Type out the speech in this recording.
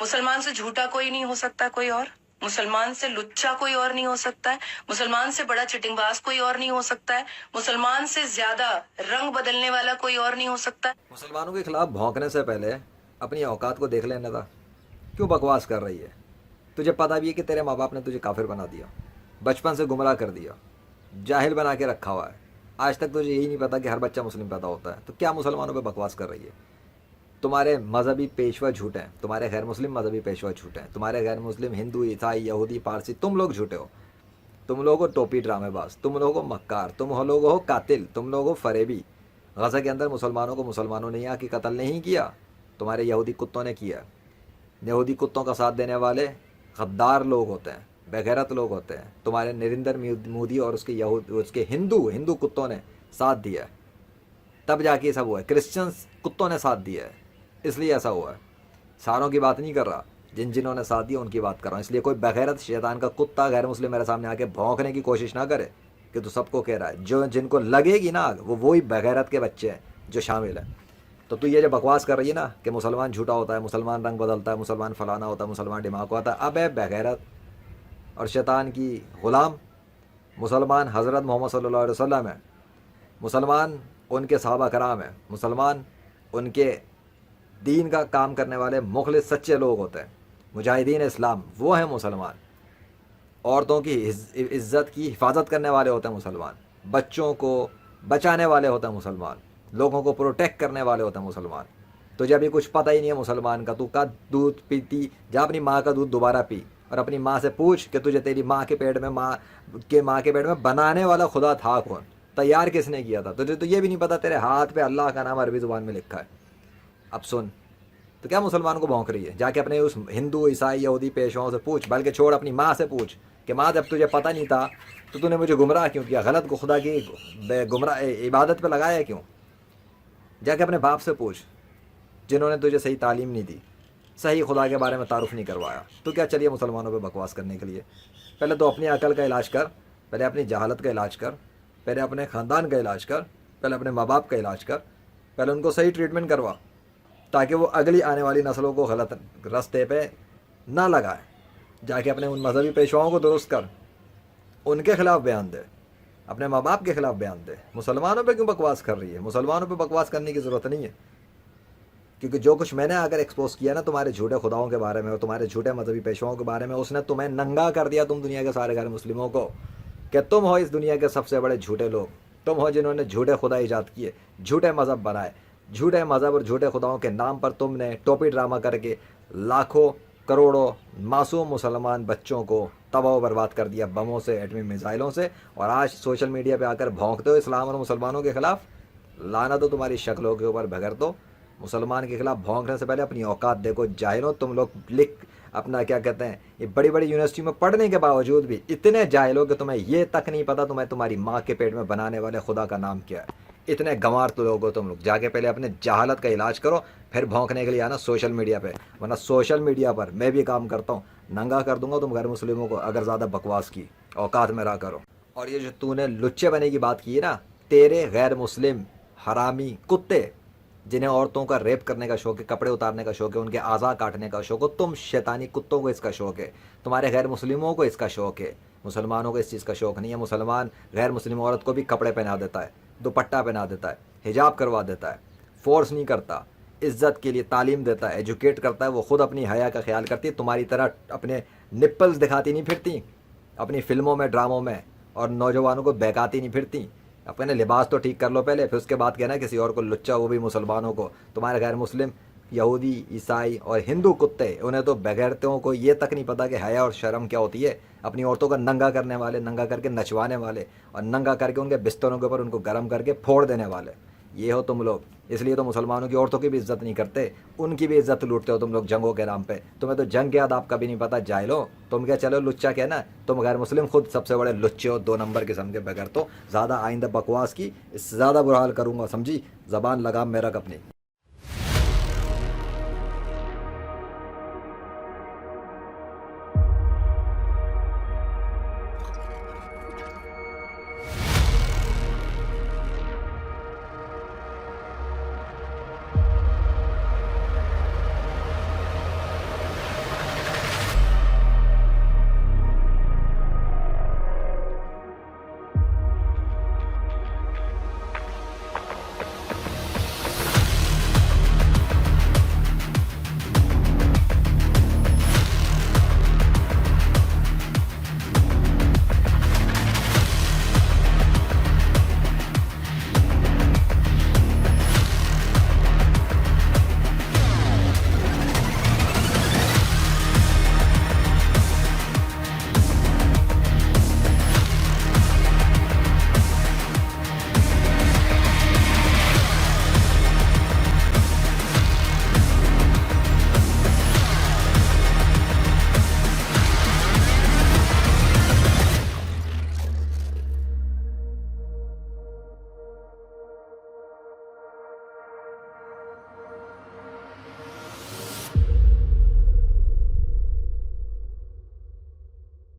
مسلمان سے جھوٹا کوئی نہیں ہو سکتا کوئی اور، مسلمان سے لچا کوئی اور نہیں ہو سکتا ہے، مسلمان سے بڑا چٹنگ باز کوئی اور نہیں ہو سکتا ہے، مسلمان سے زیادہ رنگ بدلنے والا کوئی اور نہیں ہو سکتا ہے۔ مسلمانوں کے خلاف بھونکنے سے پہلے اپنی اوقات کو دیکھ لینا تھا. کیوں بکواس کر رہی ہے؟ تجھے پتا بھی ہے کہ تیرے ماں باپ نے تجھے کافر بنا دیا، بچپن سے گمراہ کر دیا، جاہل بنا کے رکھا ہوا ہے. آج تک تجھے یہی نہیں پتا کہ ہر بچہ مسلم پیدا ہوتا ہے، تو کیا مسلمانوں پہ بکواس کر رہی ہے؟ تمہارے مذہبی پیشوا جھوٹے ہیں، تمہارے غیر مسلم مذہبی پیشوا جھوٹے ہیں، تمہارے غیر مسلم ہندو عیسائی یہودی پارسی تم لوگ جھوٹے ہو. تم لوگ ہو ٹوپی ڈرامے باز، تم لوگ ہو مکار، تم لوگ ہو قاتل، تم لوگ ہو فریبی. غزہ کے اندر مسلمانوں کو مسلمانوں نے یہاں کی قتل نہیں کیا، تمہارے یہودی کتوں نے کیا. یہودی کتوں کا ساتھ دینے والے غدار لوگ ہوتے ہیں، بےغیرت لوگ ہوتے ہیں. تمہارے نریندر مودی اور اس کے ہندو کتوں نے ساتھ دیا ہے، تب جا کے یہ سب ہوا ہے. کرسچنس کتوں نے ساتھ دیا ہے، اس لیے ایسا ہوا ہے. ساروں کی بات نہیں کر رہا، جنہوں نے ساتھ دیا ان کی بات کر رہا ہوں. اس لیے کوئی بغیرت شیطان کا کتا غیر مسلم میرے سامنے آ کے بھونکنے کی کوشش نہ کرے کہ تو سب کو کہہ رہا ہے. جن کو لگے گی نا وہی بغیرت کے بچے ہیں جو شامل ہیں. تو یہ جو بکواس کر رہی ہے نا کہ مسلمان جھوٹا ہوتا ہے، مسلمان رنگ بدلتا ہے، مسلمان فلانا ہوتا ہے، مسلمان دماغ ہوتا ہے، اب ہے بغیرت اور شیطان کی غلام. مسلمان حضرت محمد صلی اللہ علیہ وسلم ہے، مسلمان ان کے صحابہ کرام ہیں، مسلمان ان کے دین کا کام کرنے والے مخلص سچے لوگ ہوتے ہیں، مجاہدین اسلام وہ ہیں مسلمان. عورتوں کی عزت کی حفاظت کرنے والے ہوتے ہیں مسلمان، بچوں کو بچانے والے ہوتے ہیں مسلمان، لوگوں کو پروٹیکٹ کرنے والے ہوتے ہیں مسلمان. تجھے ابھی کچھ پتہ ہی نہیں ہے مسلمان کا، تو کا دودھ پیتی جا اپنی ماں کا دودھ دوبارہ پی اور اپنی ماں سے پوچھ کہ تجھے تیری ماں کے پیٹ میں بنانے والا خدا تھا کون، تیار کس نے کیا تھا. تجھے تو یہ بھی نہیں پتا تیرے ہاتھ پہ اللہ کا نام عربی زبان میں لکھا ہے. اب سن، تو کیا مسلمان کو بھونک رہی ہے؟ جا کے اپنے اس ہندو عیسائی یہودی پیشواؤں سے پوچھ، بلکہ چھوڑ اپنی ماں سے پوچھ کہ ماں جب تجھے پتہ نہیں تھا تو نے مجھے گمراہ کیوں کیا، غلط کو خدا کی گمراہ عبادت پہ لگایا کیوں. جا کے اپنے باپ سے پوچھ جنہوں نے تجھے صحیح تعلیم نہیں دی، صحیح خدا کے بارے میں تعارف نہیں کروایا. تو کیا چلیے مسلمانوں پہ بکواس کرنے کے لیے؟ پہلے تو اپنی عقل کا علاج کر، پہلے اپنی جہالت کا علاج کر، پہلے اپنے خاندان کا علاج کر، پہلے اپنے ماں باپ کا علاج کر، پہلے ان کو صحیح ٹریٹمنٹ کروا تاکہ وہ اگلی آنے والی نسلوں کو غلط راستے پہ نہ لگائے. جا کے اپنے ان مذہبی پیشواؤں کو درست کر، ان کے خلاف بیان دے، اپنے ماں باپ کے خلاف بیان دے. مسلمانوں پہ کیوں بکواس کر رہی ہے؟ مسلمانوں پہ بکواس کرنے کی ضرورت نہیں ہے، کیونکہ جو کچھ میں نے اگر ایکسپوز کیا نا تمہارے جھوٹے خداؤں کے بارے میں اور تمہارے جھوٹے مذہبی پیشواؤں کے بارے میں، اس نے تمہیں ننگا کر دیا تم دنیا کے سارے غیر مسلموں کو کہ تم ہو اس دنیا کے سب سے بڑے جھوٹے لوگ. تم ہو جنہوں نے جھوٹے خدا ایجاد کیے، جھوٹے مذہب بنائے. جھوٹے مذہب اور جھوٹے خداؤں کے نام پر تم نے ٹوپی ڈرامہ کر کے لاکھوں کروڑوں معصوم مسلمان بچوں کو تباہ و برباد کر دیا بموں سے، ایٹمی میزائلوں سے. اور آج سوشل میڈیا پہ آ کر بھونکتے ہو اسلام اور مسلمانوں کے خلاف. لعنت ہو تمہاری شکلوں کے اوپر بغیر تو مسلمان کے خلاف بھونکنے سے پہلے اپنی اوقات دیکھو. جاہلوں تم لوگ لکھ اپنا کیا کہتے ہیں، یہ بڑی بڑی یونیورسٹی میں پڑھنے کے باوجود بھی اتنے جاہل ہو کہ تمہیں یہ تک نہیں پتا تمہاری ماں کے پیٹ میں بنانے والے خدا کا نام کیا ہے. اتنے گنوار تو لوگ ہو تم لوگ. جا کے پہلے اپنے جہالت کا علاج کرو، پھر بھونکنے کے لیے آنا سوشل میڈیا پہ. ورنہ سوشل میڈیا پر میں بھی کام کرتا ہوں، ننگا کر دوں گا تم غیر مسلموں کو اگر زیادہ بکواس کی. اوقات میں رہا کرو. اور یہ جو تو نے لچے بنے کی بات کی ہے نا، تیرے غیر مسلم حرامی کتے جنہیں عورتوں کا ریپ کرنے کا شوق ہے، کپڑے اتارنے کا شوق ہے، ان کے اعضاء کاٹنے کا شوق ہے، تم شیطانی کتوں کو اس کا شوق ہے. تمہارے غیر مسلموں کو اس کا شوق ہے، مسلمانوں کو اس چیز کا شوق نہیں ہے. مسلمان غیر مسلم عورت کو بھی کپڑے پہنا دیتا ہے، دوپٹہ پہنا دیتا ہے، حجاب کروا دیتا ہے، فورس نہیں کرتا، عزت کے لیے تعلیم دیتا ہے، ایجوکیٹ کرتا ہے. وہ خود اپنی حیا کا خیال کرتی ہے، تمہاری طرح اپنے نپلز دکھاتی نہیں پھرتی اپنی فلموں میں ڈراموں میں، اور نوجوانوں کو بہکاتی نہیں پھرتی. اپنے لباس تو ٹھیک کر لو پہلے، پھر اس کے بعد کہنا کسی اور کو لچا، وہ بھی مسلمانوں کو. تمہارے غیر مسلم یہودی عیسائی اور ہندو کتے، انہیں تو بغیرتوں کو یہ تک نہیں پتا کہ حیا اور شرم کیا ہوتی ہے. اپنی عورتوں کا ننگا کرنے والے، ننگا کر کے نچوانے والے، اور ننگا کر کے ان کے بستروں کے اوپر ان کو گرم کر کے پھوڑ دینے والے، یہ ہو تم لوگ. اس لیے تو مسلمانوں کی عورتوں کی بھی عزت نہیں کرتے، ان کی بھی عزت لوٹتے ہو تم لوگ جنگوں کے نام پہ. تمہیں تو جنگ کے آداب کا بھی نہیں پتا، جاہلو. تم کیا چلو لچا کہنا، تم غیر مسلم خود سب سے بڑے لچے ہو، 2 نمبر قسم کے. بغیر تو زیادہ آئندہ بکواس کی اس سے زیادہ برا حال کروں گا، سمجھی؟ زبان لگام میرا اپنی.